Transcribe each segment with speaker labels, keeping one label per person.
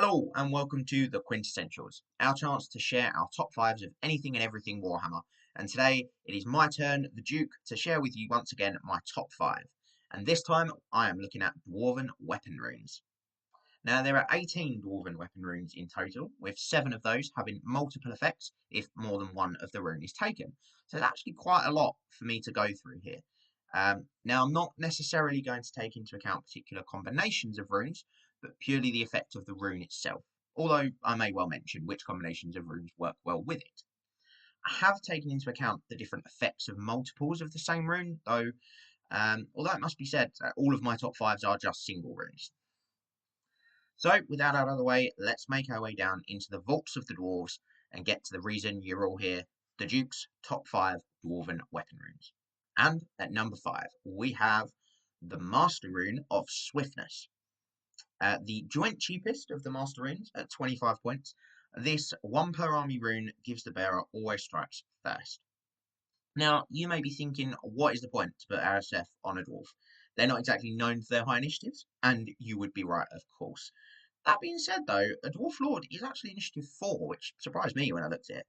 Speaker 1: Hello and welcome to the Quint-essentials, our chance to share our top fives of anything and everything Warhammer. And today it is my turn, the Duke, to share with you once again my top five. And this time I am looking at Dwarven weapon runes. Now there are 18 Dwarven weapon runes in total, with 7 of those having multiple effects if more than one of the rune is taken. So it's actually quite a lot for me to go through here. Now I'm not necessarily going to take into account particular combinations of runes, but purely the effect of the rune itself, although I may well mention which combinations of runes work well with it. I have taken into account the different effects of multiples of the same rune, though although it must be said that all of my top fives are just single runes. So with that out of the way, let's make our way down into the vaults of the dwarves and get to the reason you're all here, the Duke's top 5 dwarven weapon runes. And at number 5, we have the Master Rune of Swiftness. The joint cheapest of the Master Runes at 25 points. This 1 per army rune gives the bearer always strikes first. Now, you may be thinking, what is the point to put RSF on a dwarf? They're not exactly known for their high initiatives, and you would be right, of course. That being said, though, a Dwarf Lord is actually initiative 4, which surprised me when I looked at it.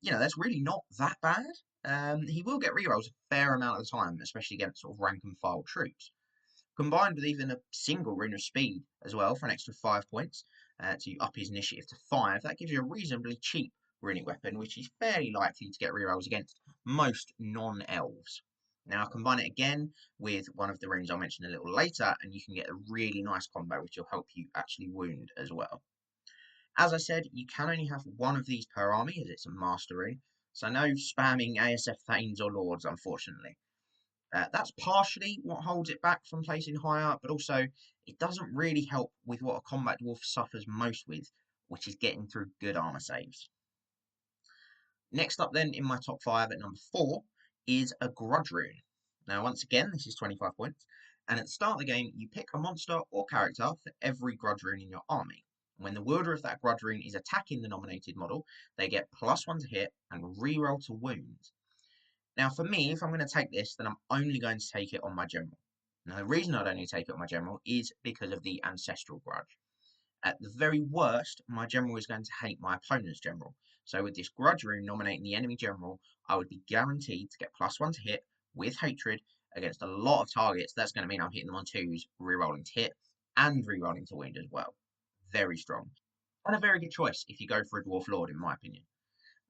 Speaker 1: That's really not that bad. He will get rerolls a fair amount of the time, especially against sort of rank and file troops. Combined with even a single rune of speed as well for an extra 5 points to up his initiative to 5, that gives you a reasonably cheap runic weapon, which is fairly likely to get rerolls against most non-elves. Now combine it again with one of the runes I'll mention a little later, and you can get a really nice combo which will help you actually wound as well. As I said, you can only have one of these per army as it's a master rune, so no spamming ASF Thanes or Lords, unfortunately. That's partially what holds it back from placing higher, but also it doesn't really help with what a combat dwarf suffers most with, which is getting through good armor saves. Next up then in my top 5 at number 4 is a Grudge Rune. Now once again this is 25 points, and at the start of the game you pick a monster or character for every Grudge Rune in your army. When the wielder of that Grudge Rune is attacking the nominated model, they get +1 to hit and reroll to wound. Now for me, if I'm going to take this, then I'm only going to take it on my general. Now the reason I'd only take it on my general is because of the Ancestral Grudge. At the very worst, my general is going to hate my opponent's general. So with this Grudge Rune nominating the enemy general, I would be guaranteed to get +1 to hit with hatred against a lot of targets. That's going to mean I'm hitting them on 2s, rerolling to hit, and rerolling to wound as well. Very strong. And a very good choice if you go for a Dwarf Lord, in my opinion.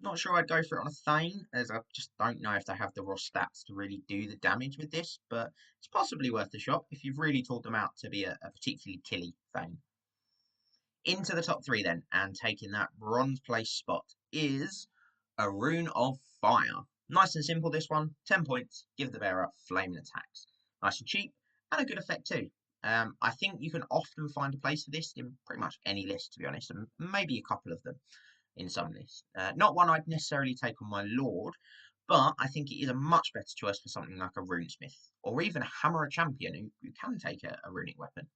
Speaker 1: Not sure I'd go for it on a Thane, as I just don't know if they have the raw stats to really do the damage with this, but it's possibly worth a shot if you've really taught them out to be a particularly killy Thane. Into the top 3 then, and taking that bronze place spot is a Rune of Fire. Nice and simple this one, 10 points, give the bearer flaming attacks. Nice and cheap, and a good effect too. I think you can often find a place for this in pretty much any list, to be honest, and maybe a couple of them in some lists. Not one I'd necessarily take on my Lord, but I think it is a much better choice for something like a Runesmith, or even a Hammerer Champion who can take a runic weapon.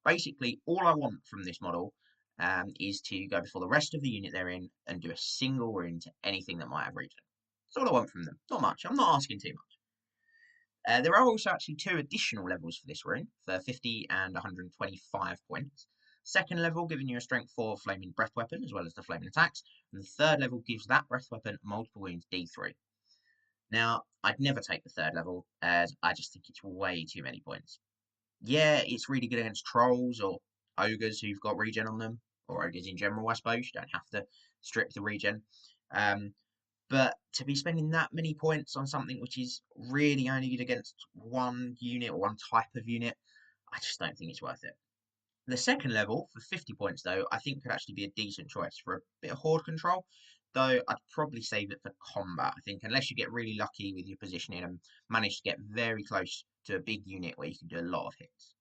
Speaker 1: Basically, all I want from this model is to go before the rest of the unit they're in and do a single rune to anything that might have regen. That's all I want from them. Not much. I'm not asking too much. There are also actually 2 additional levels for this rune, for 50 and 125 points. Second level giving you a strength 4 flaming breath weapon as well as the flaming attacks, and the third level gives that breath weapon multiple wounds D3. Now, I'd never take the third level as I just think it's way too many points. Yeah, it's really good against trolls or ogres who've got regen on them, or ogres in general, I suppose. You don't have to strip the regen. But to be spending that many points on something which is really only good against one unit or one type of unit, I just don't think it's worth it. The second level, for 50 points though, I think could actually be a decent choice for a bit of horde control, though I'd probably save it for combat, I think, unless you get really lucky with your positioning and manage to get very close to a big unit where you can do a lot of hits.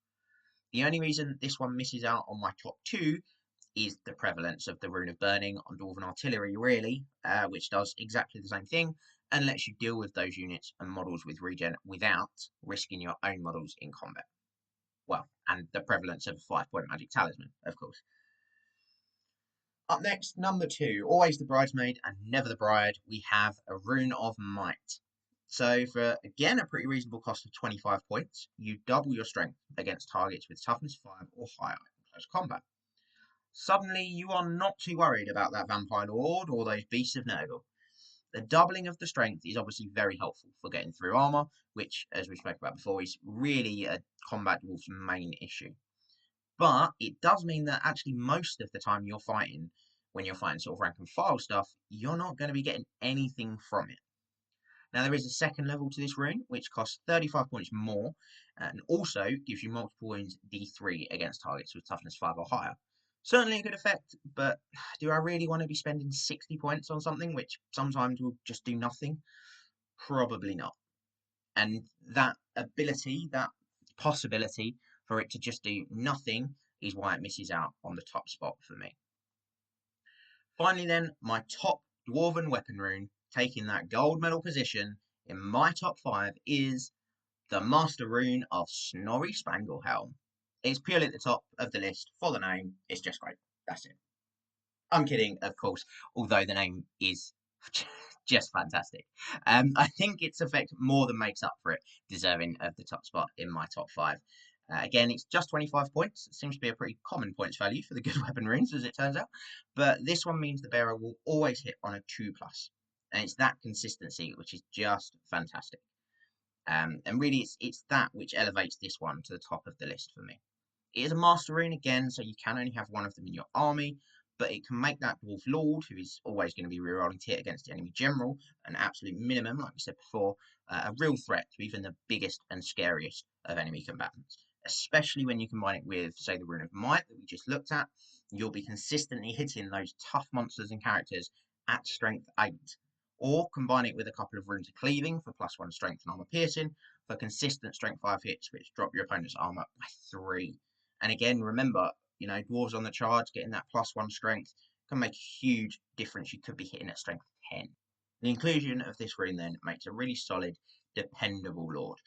Speaker 1: The only reason this one misses out on my top 2 is the prevalence of the Rune of Burning on Dwarven Artillery, really, which does exactly the same thing and lets you deal with those units and models with regen without risking your own models in combat. Well, and the prevalence of a 5-point magic talisman, of course. Up next, number 2, always the bridesmaid and never the bride, we have a Rune of Might. So for, again, a pretty reasonable cost of 25 points, you double your strength against targets with toughness 5 or higher in close combat. suddenly you are not too worried about that Vampire Lord or those Beasts of Nurgle. The doubling of the strength is obviously very helpful for getting through armor, which, as we spoke about before, is really a combat dwarf's main issue. But it does mean that actually most of the time you're fighting, when you're fighting sort of rank and file stuff, you're not going to be getting anything from it. Now there is a second level to this rune, which costs 35 points more, and also gives you multiple wounds D3 against targets with toughness 5 or higher. Certainly a good effect, but do I really want to be spending 60 points on something which sometimes will just do nothing? Probably not. And that ability, that possibility for it to just do nothing is why it misses out on the top spot for me. Finally then, my top Dwarven weapon rune, taking that gold medal position in my top 5 is the Master Rune of Snorri Spanglehelm. It's purely at the top of the list for the name. It's just great. That's it. I'm kidding, of course, although the name is just fantastic. I think its effect more than makes up for it, deserving of the top spot in my top 5. Again, it's just 25 points. It seems to be a pretty common points value for the good weapon runes, as it turns out. But this one means the bearer will always hit on a 2+. And it's that consistency which is just fantastic. And really, it's that which elevates this one to the top of the list for me. It is a Master Rune again, so you can only have one of them in your army, but it can make that Dwarf Lord, who is always going to be rerolling to hit against the enemy general, an absolute minimum, like we said before, a real threat to even the biggest and scariest of enemy combatants. Especially when you combine it with, say, the Rune of Might that we just looked at, you'll be consistently hitting those tough monsters and characters at strength 8. Or combine it with a couple of runes of cleaving for +1 strength and armor piercing for consistent strength 5 hits, which drop your opponent's armor by 3. And again, remember, you know, dwarves on the charge, getting that +1 strength can make a huge difference. You could be hitting at strength 10. The inclusion of this rune then makes a really solid, dependable Lord.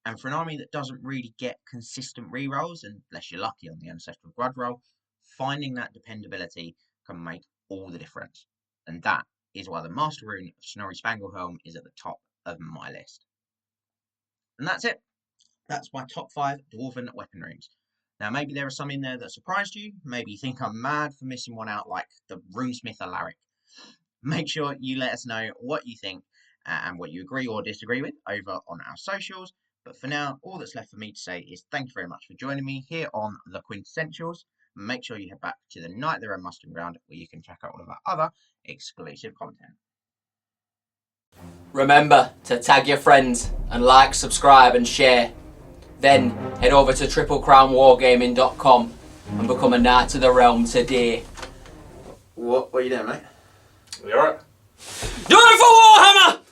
Speaker 1: And for an army that doesn't really get consistent rerolls, unless you're lucky on the Ancestral Grudge roll, finding that dependability can make all the difference. And that is why the Master Rune of Snorri Spanglehelm is at the top of my list. And that's it. That's my top 5 Dwarven weapon runes. Now, maybe there are some in there that surprised you. Maybe you think I'm mad for missing one out, like the Runesmith Alaric. Make sure you let us know what you think and what you agree or disagree with over on our socials. But for now, all that's left for me to say is thank you very much for joining me here on the Quint-essentials. Make sure you head back to the Night of the Red Mustang Ground, where you can check out all of our other exclusive content.
Speaker 2: Remember to tag your friends and like, subscribe and share. Then head over to triplecrownwargaming.com and become a Knight of the Realm today.
Speaker 1: What are you doing, mate?
Speaker 2: You alright? Do it for Warhammer!